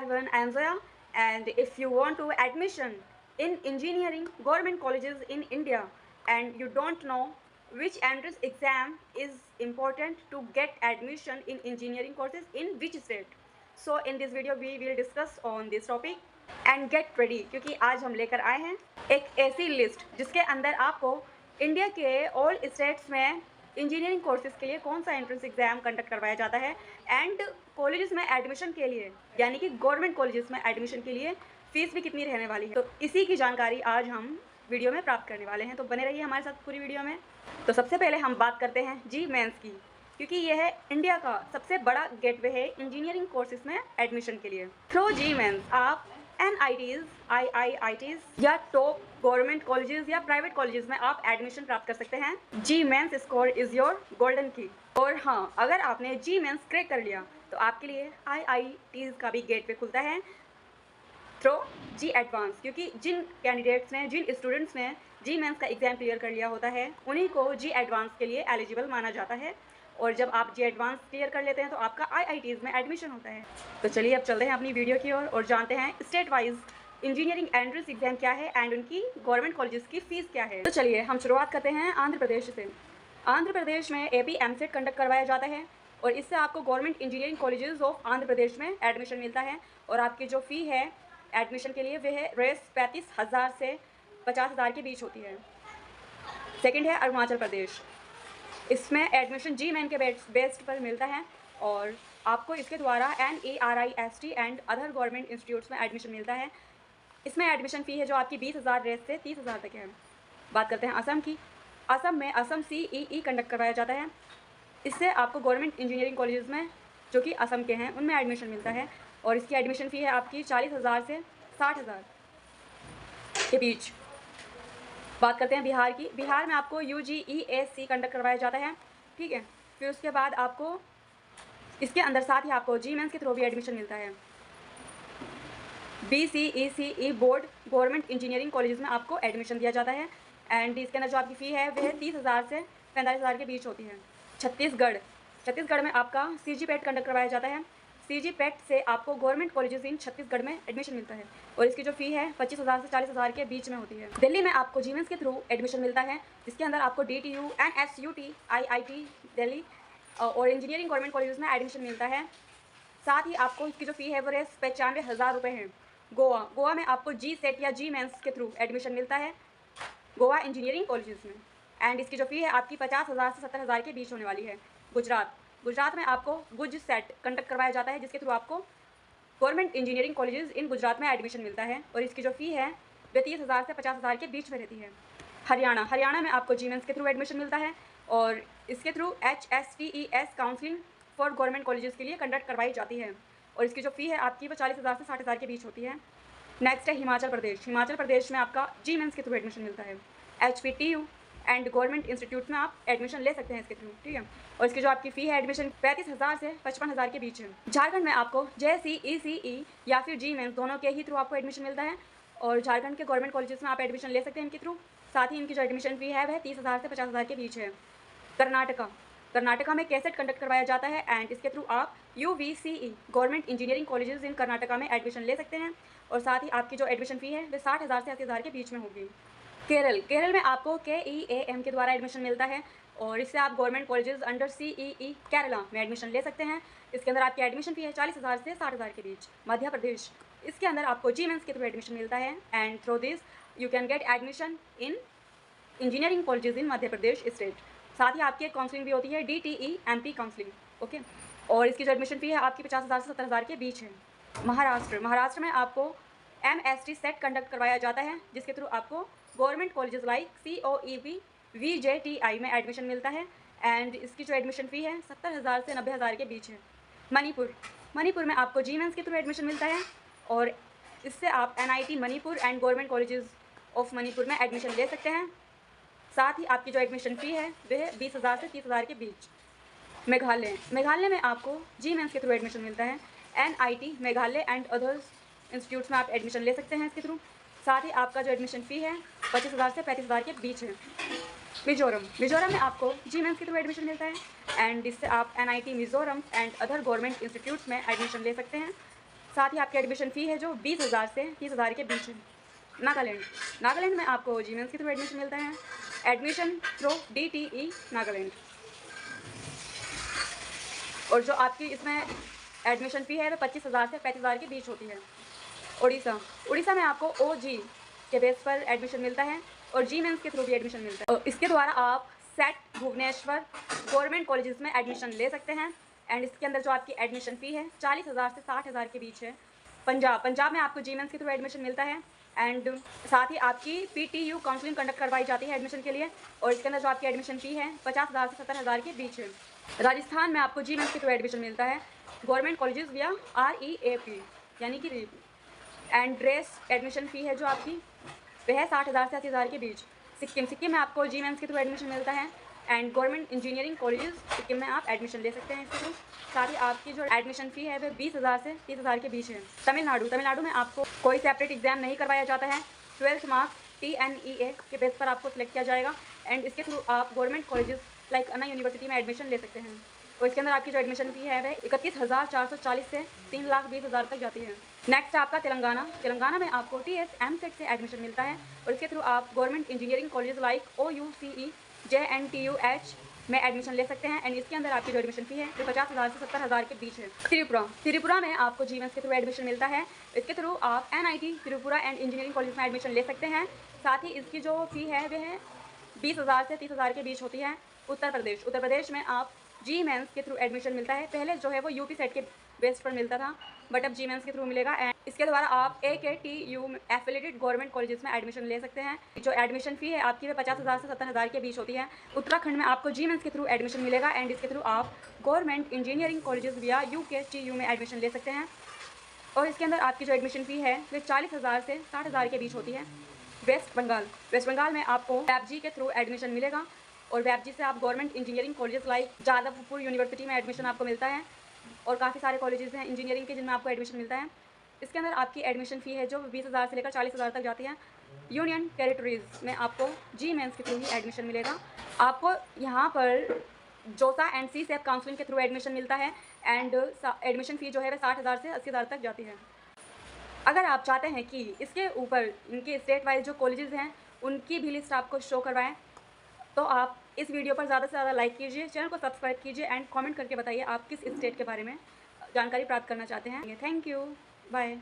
everyone, I am Zoya, and if you want to admission in engineering government colleges in India and you don't know which entrance exam is important to get admission in engineering courses in which state, so in this video we will discuss on this topic and get ready क्योंकि आज हम लेकर आए हैं एक ऐसी list जिसके अंदर आपको इंडिया के ऑल स्टेट्स में इंजीनियरिंग कोर्सेज के लिए कौन सा एंट्रेंस एग्जाम कंडक्ट करवाया जाता है एंड कॉलेजेस में एडमिशन के लिए यानी कि गवर्नमेंट कॉलेजेस में एडमिशन के लिए फ़ीस भी कितनी रहने वाली है। तो इसी की जानकारी आज हम वीडियो में प्राप्त करने वाले हैं, तो बने रहिए हमारे साथ पूरी वीडियो में। तो सबसे पहले हम बात करते हैं जी मेंस की, क्योंकि यह है इंडिया का सबसे बड़ा गेटवे है इंजीनियरिंग कोर्सेज में एडमिशन के लिए। थ्रू जी मेंस आप NITs, IIITs या टॉप गवर्नमेंट कॉलेजेस या प्राइवेट कॉलेजेस में आप एडमिशन प्राप्त कर सकते हैं। JEE Mains score is your golden key. और हाँ, अगर आपने जी मेंस क्रैक कर लिया तो आपके लिए IITs का भी गेटवे खुलता है थ्रू जी एडवांस, क्योंकि जिन कैंडिडेट्स ने, जिन स्टूडेंट्स ने जी मेंस का एग्ज़ाम क्लियर कर लिया होता है उन्हीं को जी एडवांस के लिए एलिजिबल माना जाता है। और जब आप जी एडवांस क्लियर कर लेते हैं तो आपका IITs में एडमिशन होता है। तो चलिए अब चलते हैं अपनी वीडियो की ओर और जानते हैं state wise engineering entrance exam क्या है एंड उनकी गवर्नमेंट कॉलेजेस की फ़ीस क्या है। तो चलिए हम शुरुआत करते हैं आंध्र प्रदेश से। आंध्र प्रदेश में AP MCET कंडक्ट करवाया जाता है और इससे आपको government engineering colleges of Andhra Pradesh में एडमिशन मिलता है। और आपकी जो फ़ी है एडमिशन के लिए वह है रेस 35,000 से 50,000 के बीच होती है। सेकेंड है अरुणाचल प्रदेश। इसमें एडमिशन जी मेन के बेस्ट पर मिलता है और आपको इसके द्वारा NARIST and other government institutes में एडमिशन मिलता है। इसमें एडमिशन फ़ी है जो आपकी 20,000 रेस से 30,000 तक है। बात करते हैं असम की। असम में असम CEE कंडक्ट करवाया जाता है। इससे आपको गवर्नमेंट इंजीनियरिंग कॉलेजेस में जो कि असम के हैं उनमें एडमिशन मिलता है और इसकी एडमिशन फ़ी है आपकी 40,000 से 60,000 के बीच। बात करते हैं बिहार की। बिहार में आपको UGESC कंडक्ट करवाया जाता है, ठीक है। फिर उसके बाद आपको इसके अंदर साथ ही आपको जी मेंस के थ्रू भी एडमिशन मिलता है। BCECE board government engineering colleges में आपको एडमिशन दिया जाता है एंड इसके अंदर जो आपकी फ़ी है वह 30,000 से 45,000 के बीच होती है। छत्तीसगढ़ में आपका CGPAT कंडक्ट करवाया जाता है। CGPAT से आपको गवर्नमेंट कॉलेजेस इन छत्तीसगढ़ में एडमिशन मिलता है और इसकी जो फ़ी है 25,000 से 40,000 के बीच में होती है। दिल्ली में आपको जी मेंस के थ्रू एडमिशन मिलता है जिसके अंदर आपको DTU NSUT IIT दिल्ली और इंजीनियरिंग गवर्नमेंट कॉलेजेस में एडमिशन मिलता है। साथ ही आपको इसकी जो फ़ी है वो 95,000 रुपये है। गोवा में आपको GSET या जी मेंस के थ्रू एडमिशन मिलता है गोवा इंजीनियरिंग कॉलेजेस में एंड इसकी जो फ़ी है आपकी 50,000 से 70,000 के बीच होने वाली है। गुजरात में आपको गुज सेट कंडक्ट करवाया जाता है जिसके थ्रू आपको government engineering colleges in Gujarat में एडमिशन मिलता है और इसकी जो फ़ी है वह 30,000 से 50,000 के बीच में रहती है। हरियाणा में आपको जी मेंस के थ्रू एडमिशन मिलता है और इसके through HSTES counselling for government colleges के लिए कंडक्ट करवाई जाती है और इसकी जो फ़ी है आपकी वो 40,000 से 60,000 के बीच होती है। नेक्स्ट है हिमाचल प्रदेश में आपका जी मेंस के थ्रू एडमिशन मिलता है। HPTU एंड गवर्नमेंट इंस्टीट्यूट में आप एडमिशन ले सकते हैं इसके थ्रू, ठीक है। और इसकी जो आपकी फ़ी है एडमिशन 35,000 से 55,000 के बीच है। झारखंड में आपको JCECE या फिर जी मेंस दोनों के ही थ्रू आपको एडमिशन मिलता है और झारखंड के गवर्नमेंट कॉलेजेस में आप एडमिशन ले सकते हैं इनके थ्रू। साथ ही इनकी जो एडमिशन फ़ी है वह 30,000 से 50,000 के बीच है। कर्नाटका में कैसेट कंडक्ट करवाया जाता है एंड इसके थ्रू आप UVCE government engineering colleges in Karnataka में एडमिशन ले सकते हैं और साथ ही आपकी जो एडमिशन फ़ी है वह 60,000 से 80,000 के बीच में होगी। केरल में आपको KEAM के द्वारा एडमिशन मिलता है और इससे आप government colleges under CEE Kerala में एडमिशन ले सकते हैं। इसके अंदर आपकी एडमिशन फ़ी है 40,000 से 60,000 के बीच। मध्य प्रदेश, इसके अंदर आपको जी मेंस के थ्रू एडमिशन मिलता है and through this you can get admission in engineering colleges in Madhya Pradesh state. साथ ही आपकी एक काउंसलिंग भी होती है DTE MP काउंसलिंग, ओके। और इसकी जो एडमिशन फ़ी है आपकी 50,000 से 70,000 के बीच है। महाराष्ट्र में आपको MST सेट कंडक्ट करवाया जाता है जिसके थ्रू आपको government colleges like COEP VJTI में एडमिशन मिलता है एंड इसकी जो एडमिशन फ़ी है 70,000 से 90,000 के बीच है। मणिपुर में आपको जी मेंस के थ्रू एडमिशन मिलता है और इससे आप NIT Manipur and government colleges of Manipur में एडमिशन ले सकते हैं। साथ ही आपकी जो एडमिशन फ़ी है वह 20,000 से 30,000 के बीच। मेघालय में आपको जी मेंस के थ्रू एडमिशन मिलता है। NIT Meghalaya and others institutes में आप एडमिशन ले सकते हैं इसके थ्रू। साथ ही आपका जो एडमिशन फ़ी है 25,000 से 35,000 के बीच है। मिजोरम में आपको जी मेंस के थ्रू एडमिशन मिलता है एंड इससे आप NIT Mizoram and other government institutes में एडमिशन ले सकते हैं साथ ही आपकी एडमिशन फ़ी है जो 20,000 से 30,000 के बीच है। नागालैंड में आपको जीमेंस के थ्रू एडमिशन मिलता है। Admission through DTE Nagaland. और जो आपकी इसमें एडमिशन फ़ी है वो 25,000 से 35,000 के बीच होती है। उड़ीसा में आपको OG के बेस पर एडमिशन मिलता है और GMENS के थ्रू भी एडमिशन मिलता है। और इसके द्वारा आप सेट भुवनेश्वर गवर्नमेंट कॉलेजेस में एडमिशन ले सकते हैं। एंड इसके अंदर जो आपकी एडमिशन फ़ी है 40,000 से 60,000 के बीच है। पंजाब में आपको GMENS के थ्रू एडमिशन मिलता है। एंड साथ ही आपकी PTU काउंसलिंग कंडक्ट करवाई जाती है एडमिशन के लिए और इसके अंदर जो आपकी एडमिशन फ़ी है 50,000 से 70,000 के बीच है। राजस्थान में आपको GMENS के थ्रू एडमिशन मिलता है गवर्नमेंट कॉलेजेस या REAP यानी कि REAP। एंड ड्रेस एडमिशन फ़ी है जो आपकी वह है 60,000 से 80,000 के बीच। सिक्किम में आपको GMENS के थ्रू एडमिशन मिलता है and government engineering colleges Sikkim में आप एडमिशन ले सकते हैं इसके थ्रू। साथ ही आपकी जो एडमिशन फ़ी है वह 20,000 से 30,000 के बीच है। तमिलनाडु में आपको कोई सेपरेट एग्जाम नहीं करवाया जाता है। 12th मार्क्स TNEA के बेस पर आपको सिलेक्ट किया जाएगा एंड इसके थ्रू आप गवर्नमेंट कॉलेजेस लाइक अन्ना यूनिवर्सिटी में एडमिशन ले सकते हैं। और इसके अंदर आपकी जो एडमिशन फ़ी है वह 31,440 से 3,20,000 तक जाती है। नेक्स्ट है आपका तेलंगाना में आपको TS MSET से एडमिशन मिलता है और इसके थ्रू आप government engineering college like OUCE JNTUH में एडमिशन ले सकते हैं एंड इसके अंदर आपकी जो एडमिशन फ़ी है वो 50,000 से 70,000 के बीच है। त्रिपुरा में आपको GMENS के थ्रू एडमिशन मिलता है। इसके थ्रू आप NIT Tripura and engineering college में एडमिशन ले सकते हैं। साथ ही इसकी जो फ़ी है वह 20,000 से 30,000 के बीच होती है। उत्तर प्रदेश में आप GMENS के थ्रू एडमिशन मिलता है। पहले जो है वो UP सेट के बेस पर मिलता था बट अब GMENS के थ्रू मिलेगा एंड इसके द्वारा आप AKTU एफिलेटेड गवर्नमेंट कॉलेजेस में एडमिशन ले सकते हैं। जो एडमिशन फ़ी है आपकी वह 50,000 से 70,000 के बीच होती है। उत्तराखंड में आपको GMENS के थ्रू एडमिशन मिलेगा एंड इसके थ्रू आप गवर्नमेंट इंजीनियरिंग कॉलेजेस या UKTU में एडमिशन ले सकते हैं और इसके अंदर आपकी जो एडमिशन फ़ी है वह 40,000 से 60,000 के बीच होती है। वेस्ट बंगाल में आपको WebG के थ्रू एडमिशन मिलेगा और WebG से आप government engineering colleges like Jadavpur university में एडमिशन आपको मिलता है और काफ़ी सारे कॉलेजेस हैं इंजीनियरिंग के जिनमें आपको एडमिशन मिलता है। इसके अंदर आपकी एडमिशन फ़ी है जो 20,000 से लेकर 40,000 तक जाती है। यूनियन टेरिटरीज़ में आपको GMENS के थ्रू ही एडमिशन मिलेगा। आपको यहाँ पर जोसा एंड CSEP काउंसलिंग के थ्रू एडमिशन मिलता है एंड एडमिशन फ़ी जो है वह 60,000 से 80,000 तक जाती है। अगर आप चाहते हैं कि इसके ऊपर इनके स्टेट वाइज जो कॉलेजेस हैं उनकी भी लिस्ट आपको शो करवाएं तो आप इस वीडियो पर ज़्यादा से ज़्यादा लाइक कीजिए, चैनल को सब्सक्राइब कीजिए एंड कमेंट करके बताइए आप किस स्टेट के बारे में जानकारी प्राप्त करना चाहते हैं। Thank you, bye.